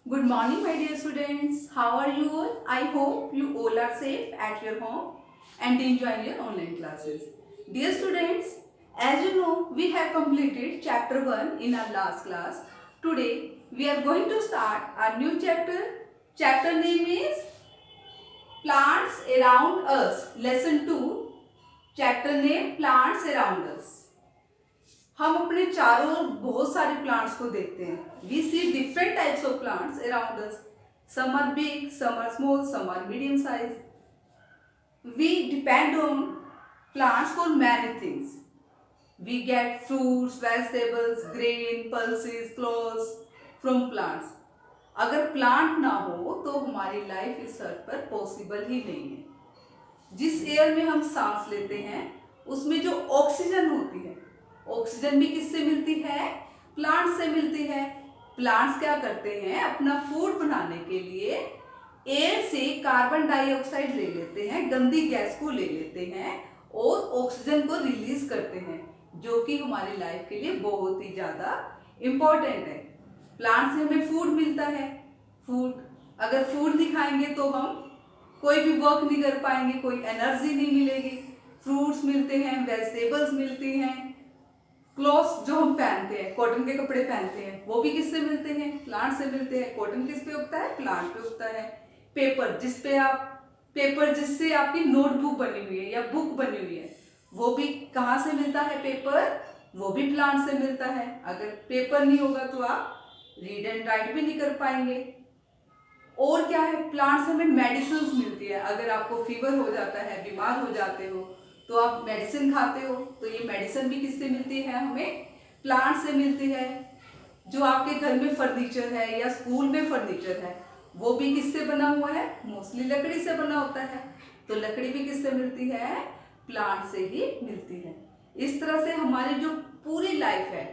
Good morning, my dear students. How are you all? I hope you all are safe at your home and enjoying your online classes. Dear students, as you know, we have completed chapter 1 in our last class. Today, we are going to start our new chapter. Chapter name is Plants Around Us. Lesson 2. Chapter name Plants Around Us. हम अपने चारों ओर बहुत सारे plants को देखते हैं. We see different types of plants around us. Some are big, some are small, some are medium size. We depend on plants for many things. We get fruits, vegetables, grain, pulses, clothes from plants. अगर plant ना हो तो हमारी life इस अर्थ पर possible ही नहीं है. जिस एयर में हम सांस लेते हैं उसमें जो ऑक्सीजन होती है, ऑक्सीजन भी किससे मिलती है? प्लांट से मिलती है. प्लांट्स क्या करते हैं? अपना फूड बनाने के लिए एयर से कार्बन डाइऑक्साइड ले लेते हैं, गंदी गैस को ले लेते हैं और ऑक्सीजन को रिलीज करते हैं, जो कि हमारी लाइफ के लिए बहुत ही ज़्यादा इम्पोर्टेंट है. प्लांट से हमें फूड मिलता है. अगर फूड नहीं खाएंगे तो हम कोई भी वर्क नहीं कर पाएंगे, कोई एनर्जी नहीं मिलेगी. फ्रूट्स मिलते हैं, वेजिटेबल्स मिलती हैं. क्लॉथ्स जो हम पहनते हैं, कॉटन के कपड़े पहनते हैं, वो भी किससे मिलते हैं? प्लांट से मिलते हैं. कॉटन किस पे उगता है? प्लांट पे उगता है. पेपर जिससे आपकी नोटबुक बनी हुई है या बुक बनी हुई है, वो भी कहाँ से मिलता है? पेपर, वो भी प्लांट से मिलता है. अगर पेपर नहीं होगा तो आप रीड एंड राइट भी नहीं कर पाएंगे. और क्या है? प्लांट से हमें मेडिसिन मिलती है. अगर आपको फीवर हो जाता है, बीमार हो जाते हो, तो आप मेडिसिन खाते हो, तो ये मेडिसिन भी किससे मिलती है? हमें प्लांट से मिलती है. जो आपके घर में फर्नीचर है या स्कूल में फर्नीचर है, वो भी किससे बना हुआ है? मोस्टली लकड़ी से बना होता है. तो लकड़ी भी किससे मिलती है? प्लांट से ही मिलती है. इस तरह से हमारी जो पूरी लाइफ है,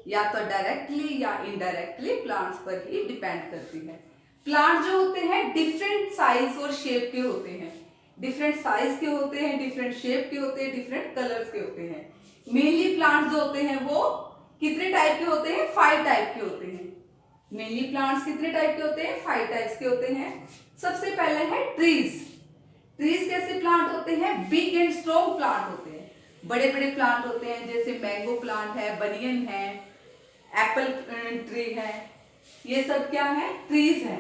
या तो डायरेक्टली या इनडायरेक्टली प्लांट्स पर ही डिपेंड करती है. प्लांट जो होते हैं डिफरेंट साइज और शेप के होते हैं. डिफरेंट साइज के होते हैं, डिफरेंट शेप के होते हैं, डिफरेंट कलर्स के होते हैं. मेनली प्लांट्स जो होते हैं वो कितने टाइप के होते हैं? 5 टाइप के होते हैं. मेनली प्लांट्स कितने टाइप के होते हैं? 5 टाइप्स के होते हैं. सबसे पहले है ट्रीज. ट्रीज कैसे प्लांट होते हैं? बिग एंड स्ट्रॉन्ग प्लांट होते हैं. बड़े बड़े प्लांट होते हैं, जैसे मैंगो प्लांट है, बनियन है, एप्पल ट्री है. ये सब क्या है? ट्रीज है.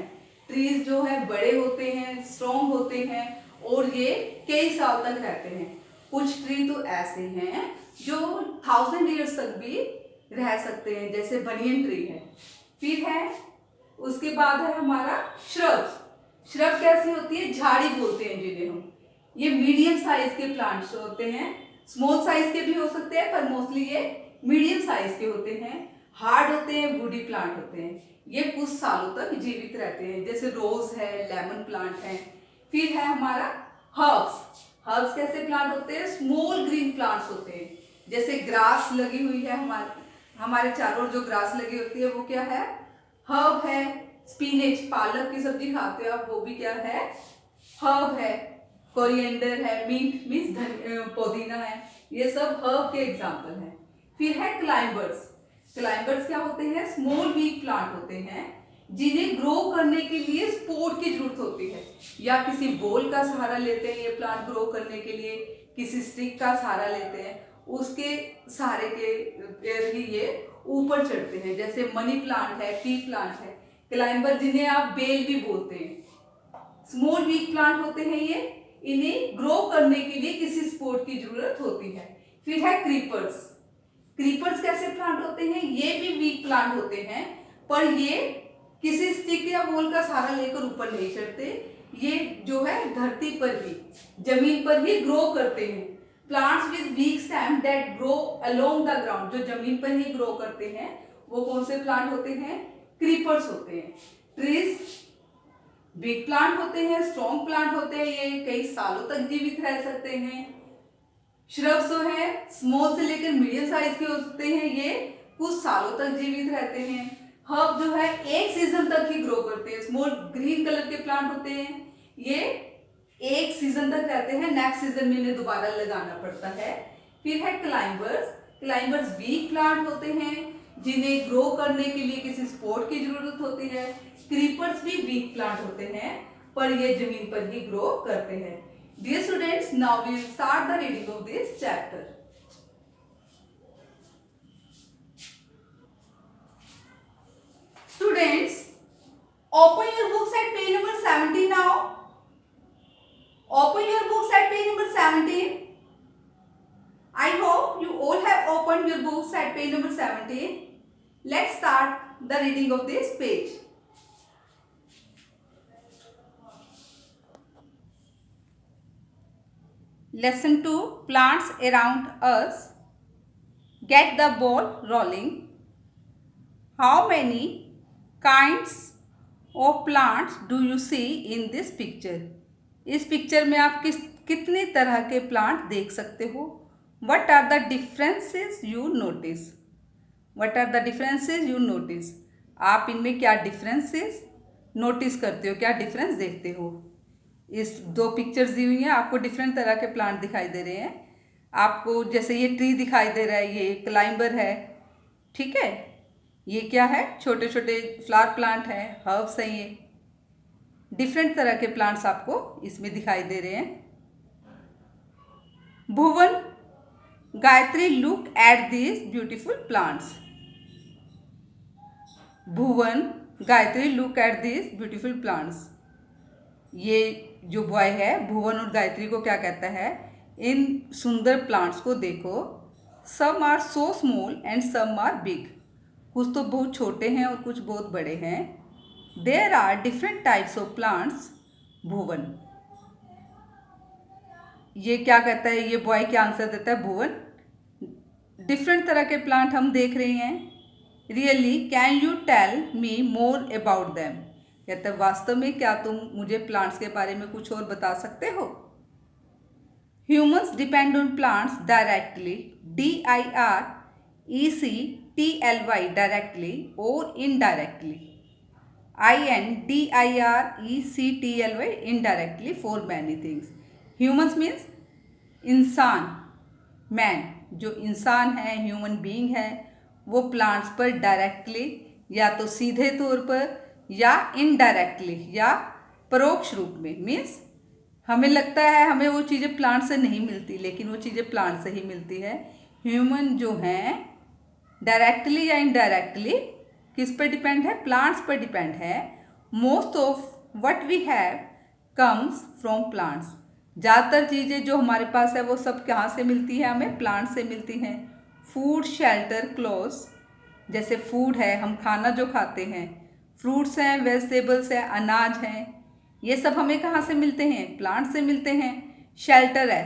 ट्रीज जो है बड़े होते हैं, स्ट्रॉन्ग होते हैं और ये कई साल तक रहते हैं. कुछ ट्री तो ऐसे हैं जो 1000 ईयर्स तक भी रह सकते हैं, जैसे बनियन ट्री है. फिर है उसके बाद है हमारा श्रब्स. श्रब कैसी होती है? झाड़ी बोलते हैं जिन्हें हम. ये मीडियम साइज के प्लांट्स होते हैं. स्मॉल साइज के भी हो सकते हैं, पर मोस्टली ये मीडियम साइज के होते हैं. हार्ड होते हैं, वुडी प्लांट होते हैं. ये कुछ सालों तक जीवित रहते हैं, जैसे रोज है, लेमन प्लांट है. फिर है हमारा हर्ब्स. हर्ब्स कैसे प्लांट होते हैं? स्मॉल ग्रीन प्लांट्स होते हैं. जैसे ग्रास लगी हुई है, हमारे चारों ओर जो ग्रास लगी होती है वो क्या है? हर्ब है. स्पिनच, पालक की सब्जी खाते हो आप, वो भी क्या है? हर्ब है. कोरिएंडर है, मिंट मीन्स पुदीना है. ये सब हर्ब के एग्जाम्पल हैं. फिर है क्लाइंबर्स. क्लाइंबर्स क्या होते हैं? स्मॉल वीक प्लांट होते हैं जिन्हें ग्रो करने के लिए सपोर्ट की जरूरत होती है, या किसी बोल का सहारा लेते हैं. ये प्लांट ग्रो करने के लिए किसी स्टिक का सहारा लेते हैं, उसके सहारे के ही ये ऊपर चढ़ते हैं. जैसे मनी प्लांट है, पी प्लांट है. क्लाइंबर जिन्हें आप बेल भी बोलते हैं, स्मॉल वीक प्लांट होते हैं ये. इन्हें ग्रो करने के लिए किसी सपोर्ट की जरूरत होती है. फिर है क्रीपर्स. क्रीपर्स कैसे प्लांट होते हैं? ये भी वीक प्लांट होते हैं, पर ये किसी स्टिक या वोल का सहारा लेकर ऊपर नहीं चढ़ते. ये जो है धरती पर ही, जमीन पर ही ग्रो करते हैं. Plants with week stem that grow along the ground, जो जमीन पर ही ग्रो करते हैं, वो कौन से प्लांट होते हैं? क्रीपर्स होते हैं. ट्रीज बिग प्लांट होते हैं, स्ट्रॉन्ग प्लांट होते हैं, ये कई सालों तक जीवित रह सकते हैं. श्रब्स जो है स्मॉल से लेकर मीडियम साइज के होते हैं, ये कुछ सालों तक जीवित रहते हैं. हर्ब जो है एक सीजन तक ही ग्रो करते हैं. स्मॉल ग्रीन कलर के प्लांट होते हैं, ये एक सीजन तक रहते हैं, नेक्स्ट सीजन में इन्हें दोबारा लगाना पड़ता है. फिर है क्लाइंबर्स. क्लाइंबर्स वीक प्लांट होते हैं, जिन्हें ग्रो करने के लिए किसी सपोर्ट की जरूरत होती है। क्रीपर्स भी वीक प्लांट होते हैं, पर ये जमीन पर ही ग्रो करते हैं। Dear students, now we will start the reading of this chapter. Students, open your books at page number 17 now. Open your books at page number 17. I hope you all have opened your books at page number 17. Let's start the reading of this page. Lesson 2, Plants Around Us. Get the ball rolling. How many kinds of plants do you see in this picture? इस picture में आप कितने तरह के plant देख सकते हो? What are the differences you notice? What are the differences you notice? आप इनमें क्या डिफरेंसेस नोटिस करते हो, क्या डिफरेंस देखते हो? इस दो पिक्चर्स दी हुई हैं, आपको डिफरेंट तरह के प्लांट दिखाई दे रहे हैं। आपको जैसे ये ट्री दिखाई दे रहा है, ये क्लाइंबर है, ठीक है। ये क्या है? छोटे छोटे फ्लावर प्लांट हैं, हर्ब्स हैं। ये डिफरेंट तरह के प्लांट्स आपको इसमें दिखाई दे रहे हैं। Bhuvan, Gayatri, look at this beautiful plants. Bhuvan, Gayatri, look at this beautiful plants. ये जो बॉय है भुवन और गायत्री को क्या कहता है? इन सुंदर प्लांट्स को देखो। Some are so small and some are big. कुछ तो बहुत छोटे हैं और कुछ बहुत बड़े हैं। There are different types of plants, Bhuvan. ये क्या कहता है? ये बॉय क्या आंसर देता है? भुवन, डिफरेंट तरह के प्लांट हम देख रहे हैं। Really, can you tell me more about them? कहता है वास्तव में क्या तुम मुझे प्लांट्स के बारे में कुछ और बता सकते हो? Humans depend on plants directly, DIRECTLY, directly और indirectly, INDIRECTLY, indirectly, for many things. Humans means इंसान, मैन, जो इंसान है, ह्यूमन बीइंग है, वो प्लांट्स पर डायरेक्टली या तो सीधे तौर पर या इनडायरेक्टली या परोक्ष रूप में, मीन्स हमें लगता है हमें वो चीज़ें प्लांट से नहीं मिलती, लेकिन वो चीज़ें प्लांट से ही मिलती है। ह्यूमन जो हैं डायरेक्टली या इनडायरेक्टली किस पर डिपेंड है? प्लांट्स पर डिपेंड है। Most of what we have comes from plants. ज़्यादातर चीज़ें जो हमारे पास है वो सब कहाँ से मिलती है? हमें प्लांट से मिलती हैं। Food, shelter, clothes. जैसे फूड है, हम खाना जो खाते हैं, फ्रूट्स हैं, वेजिटेबल्स हैं, अनाज हैं, ये सब हमें कहाँ से मिलते हैं? प्लांट से मिलते हैं। शेल्टर है,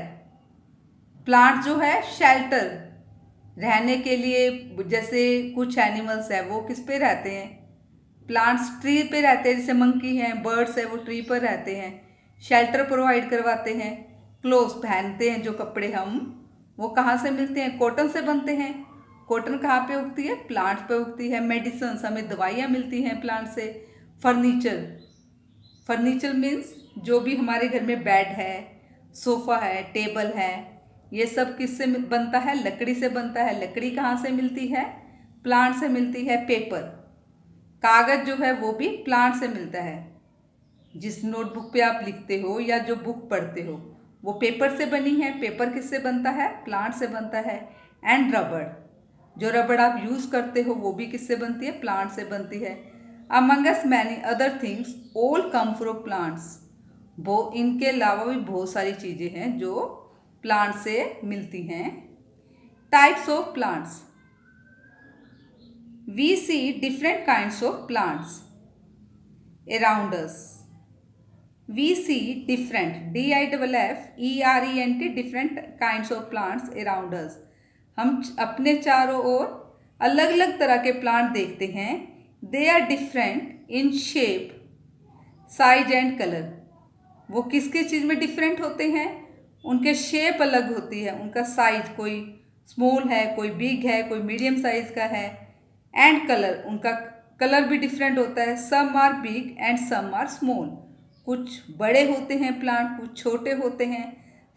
प्लांट जो है शेल्टर, रहने के लिए, जैसे कुछ एनिमल्स है वो किस पे रहते हैं? प्लांट्स ट्री पे रहते हैं, जैसे मंकी हैं, बर्ड्स है, वो ट्री पर रहते हैं, शेल्टर प्रोवाइड करवाते हैं। क्लोथ्स पहनते हैं, जो कपड़े हम, वो कहाँ से मिलते हैं? कॉटन से बनते हैं। कॉटन कहाँ पे उगती है? प्लांट पे उगती है। मेडिसिन्स, हमें दवाइयाँ मिलती हैं प्लांट से। फर्नीचर, फर्नीचर मीन्स जो भी हमारे घर में बेड है, सोफ़ा है, टेबल है, ये सब किससे बनता है? लकड़ी से बनता है। लकड़ी कहाँ से मिलती है? प्लांट से मिलती है। पेपर, कागज़ जो है वो भी प्लांट से मिलता है। जिस नोटबुक पे आप लिखते हो या जो बुक पढ़ते हो वो पेपर से बनी है। पेपर किससे बनता है? प्लांट से बनता है। एंड रबड़, जो रबड़ आप यूज़ करते हो वो भी किससे बनती है? प्लांट से बनती है। Among us many other things all come from plants. वो इनके अलावा भी बहुत सारी चीज़ें हैं जो प्लांट से मिलती हैं। Types of plants, we see different kinds of plants around us. We see different, DIFFERENT, different kinds of plants around us. हम अपने चारों ओर अलग अलग तरह के प्लांट देखते हैं। They are different in shape, size and colour. वो किसके चीज़ में डिफरेंट होते हैं? उनके शेप अलग होती है, उनका साइज, कोई स्मॉल है, कोई बिग है, कोई मीडियम साइज का है। एंड कलर, उनका कलर भी डिफरेंट होता है। Some are big and some are small. कुछ बड़े होते हैं प्लांट, कुछ छोटे होते हैं।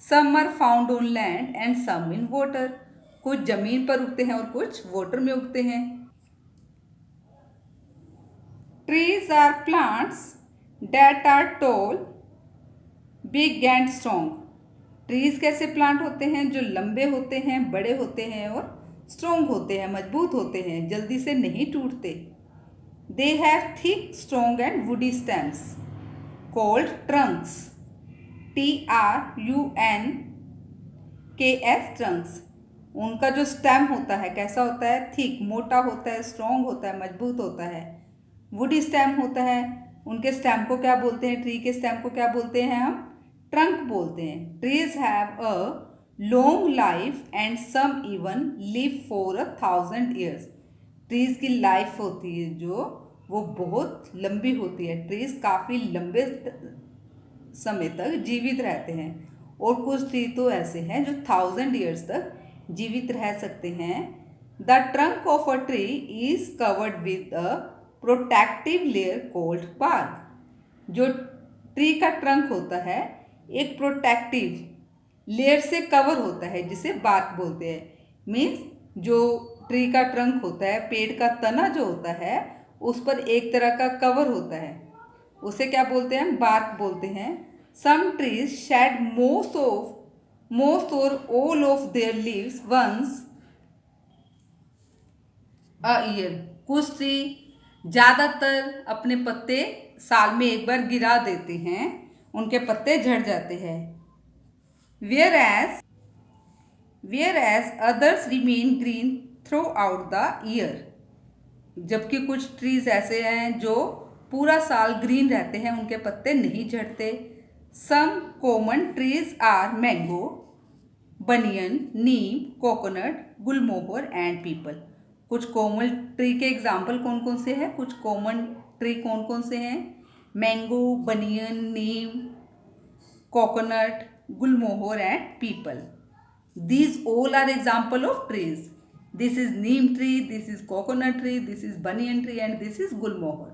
Some are found on land and some in water. कुछ ज़मीन पर उगते हैं और कुछ वाटर में उगते हैं। Are plants that are tall, big and strong. Trees कैसे प्लांट होते हैं? जो लंबे होते हैं, बड़े होते हैं और स्ट्रॉन्ग होते हैं, मजबूत होते हैं, जल्दी से नहीं टूटते। They have thick strong and woody stems called Trunks, TRUNKS Trunks. उनका जो स्टेम होता है कैसा होता है? थिक, मोटा होता है, स्ट्रॉन्ग होता है, मजबूत होता है। वुडी स्टेम होता है, उनके स्टेम को क्या बोलते हैं? ट्री के स्टेम को क्या बोलते हैं हम? ट्रंक बोलते हैं। Trees have a long life and some even live for 1000 years. Trees की लाइफ होती है जो वो बहुत लंबी होती है। ट्रीज काफ़ी लंबे समय तक जीवित रहते हैं और कुछ ट्री तो ऐसे हैं जो 1000 ईयर्स तक जीवित रह सकते हैं। The trunk of a tree is covered with a protective layer called bark. जो ट्री का ट्रंक होता है एक प्रोटेक्टिव लेयर से कवर होता है जिसे बार्क बोलते हैं। मीन्स जो ट्री का ट्रंक होता है, पेड़ का तना जो होता है, उस पर एक तरह का कवर होता है, उसे क्या बोलते हैं? बार्क बोलते हैं। Some trees shed most or all of their leaves once a year. कुछ ट्री ज़्यादातर अपने पत्ते साल में एक बार गिरा देते हैं, उनके पत्ते झड़ जाते हैं। Whereas others remain green throughout the year. जबकि कुछ ट्रीज ऐसे हैं जो पूरा साल ग्रीन रहते हैं, उनके पत्ते नहीं झड़ते। Some common trees are mango, banyan, neem, coconut, gulmohar and peepal. कुछ कॉमन ट्री के एग्जाम्पल कौन कौन से हैं? कुछ कॉमन ट्री कौन कौन से हैं? Mango, banyan, neem, coconut, gulmohar and people. These all are example of trees. This is neem tree, this is coconut tree, this is banyan tree and this is gulmohar.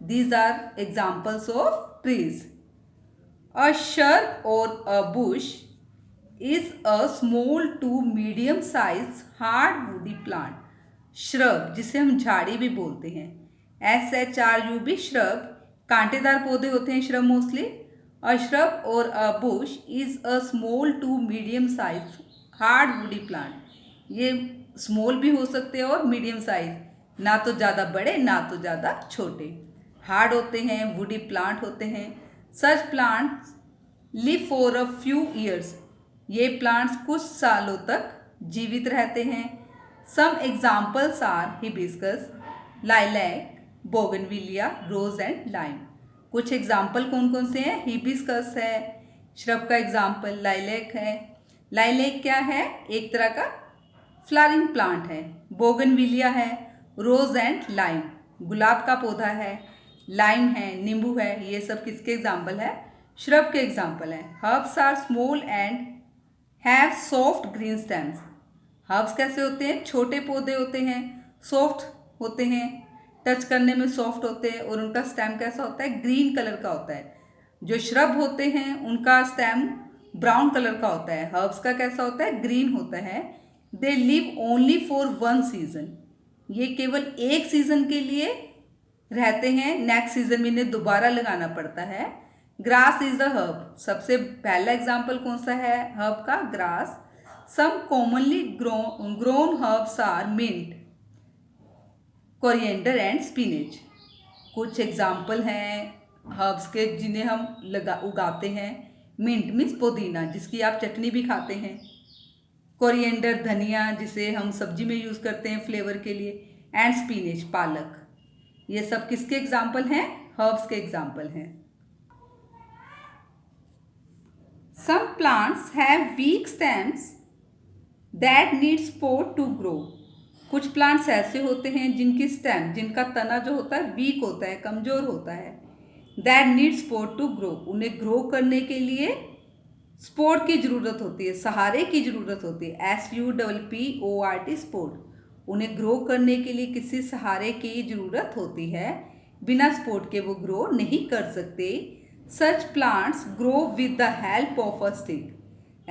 These are examples of trees. A shrub or a bush is a small to medium size hard woody plant. Shrub जिसे हम झाड़ी भी बोलते हैं, SHRUB, shrub, कांटेदार पौधे होते हैं shrub mostly. A shrub or a bush is a small to medium size hard woody plant. ये स्मॉल भी हो सकते हैं और मीडियम साइज, ना तो ज़्यादा बड़े ना तो ज़्यादा छोटे। हार्ड होते हैं, वुडी प्लांट होते हैं। Such plants live for a few years. ये प्लांट्स कुछ सालों तक जीवित रहते हैं। Some examples are hibiscus, lilac, bougainvillea, rose and lime. कुछ एग्जाम्पल कौन कौन से हैं? हिबिस्कस है श्रब का एग्जाम्पल, लाइलैक है। लाइलैक क्या है? एक तरह का फ्लावरिंग प्लांट है। बोगनविलिया है, रोज एंड लाइम गुलाब का पौधा है, लाइम है, नींबू है। ये सब किसके एग्जाम्पल है? श्रब के एग्जाम्पल है। Herbs are small and have soft green stems. Herbs कैसे होते हैं? छोटे पौधे होते हैं, सॉफ्ट होते हैं, टच करने में सॉफ्ट होते हैं और उनका स्टेम कैसा होता है? ग्रीन कलर का होता है। जो श्रब होते हैं उनका स्टेम ब्राउन कलर का होता है। हर्ब्स का कैसा होता है? ग्रीन होता है। They live only for one season. ये केवल एक सीजन के लिए रहते हैं, नेक्स्ट सीजन में इन्हें दोबारा लगाना पड़ता है। Grass is a herb. सबसे पहला एग्जाम्पल कौन सा है हर्ब का? Grass. Some commonly grown herbs are mint, coriander and spinach. कुछ एग्जाम्पल हैं हर्ब्स के जिन्हें हम उगाते हैं। मिंट मीन्स पुदीना, जिसकी आप चटनी भी खाते हैं। कोरिएंडर धनिया, जिसे हम सब्जी में यूज़ करते हैं फ्लेवर के लिए। एंड स्पिनच पालक। ये सब किसके एग्जाम्पल हैं? हर्ब्स के एग्जाम्पल हैं। Some plants have weak stems that need support to grow. कुछ प्लांट्स ऐसे होते हैं जिनकी स्टेम, जिनका तना जो होता है वीक होता है, कमज़ोर होता है। That need support to grow. उन्हें ग्रो करने के लिए सपोर्ट की ज़रूरत होती है, सहारे की ज़रूरत होती है। SUPPORT support. उन्हें ग्रो करने के लिए किसी सहारे की ज़रूरत होती है। बिना सपोर्ट के वो ग्रो नहीं कर सकते। सच plants grow with the help of a stick.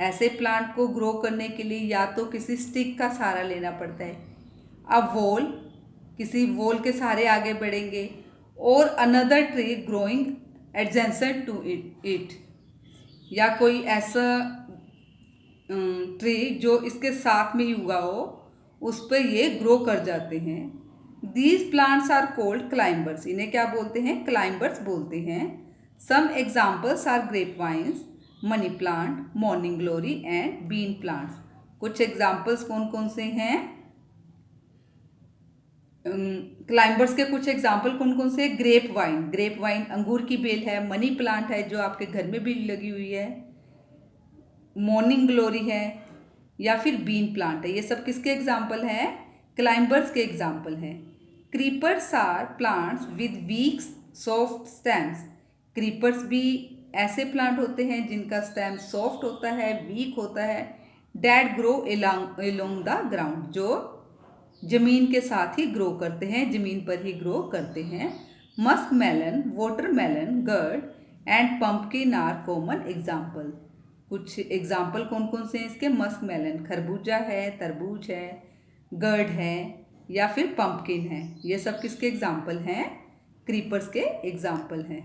ऐसे प्लांट को ग्रो करने के लिए या तो किसी स्टिक का सहारा लेना पड़ता है, अब वॉल, किसी वॉल के सहारे आगे बढ़ेंगे, और another tree growing adjacent to it, या कोई ऐसा ट्री जो इसके साथ में ही उगा हो, उस पर ये ग्रो कर जाते हैं। These plants are called climbers, इन्हें क्या बोलते हैं? क्लाइंबर्स बोलते हैं। Some examples are grape vines, money plant, morning glory and bean plants. कुछ एग्जाम्पल्स कौन कौन से हैं? क्लाइंबर्स के कुछ एग्जाम्पल कौन कौन से? ग्रेप वाइन अंगूर की बेल है। मनी प्लांट है जो आपके घर में भी लगी हुई है। मॉर्निंग ग्लोरी है, या फिर बीन प्लांट है। ये सब किसके एग्जाम्पल हैं? क्लाइंबर्स के एग्जाम्पल हैं। Creepers are plants with weak soft stems. Creepers भी ऐसे प्लांट होते हैं जिनका स्टेम सॉफ्ट होता है, वीक होता है। That grow along the ground, जो जमीन के साथ ही ग्रो करते हैं, जमीन पर ही ग्रो करते हैं। Musk melon, watermelon, gourd and pumpkin are common example. कुछ एग्जाम्पल कौन कौन से हैं इसके? मस्क मेलन खरबूजा है, तरबूज है, गर्ड है, या फिर पम्पकिन है। ये सब किसके एग्जाम्पल हैं? क्रीपर्स के एग्जाम्पल हैं।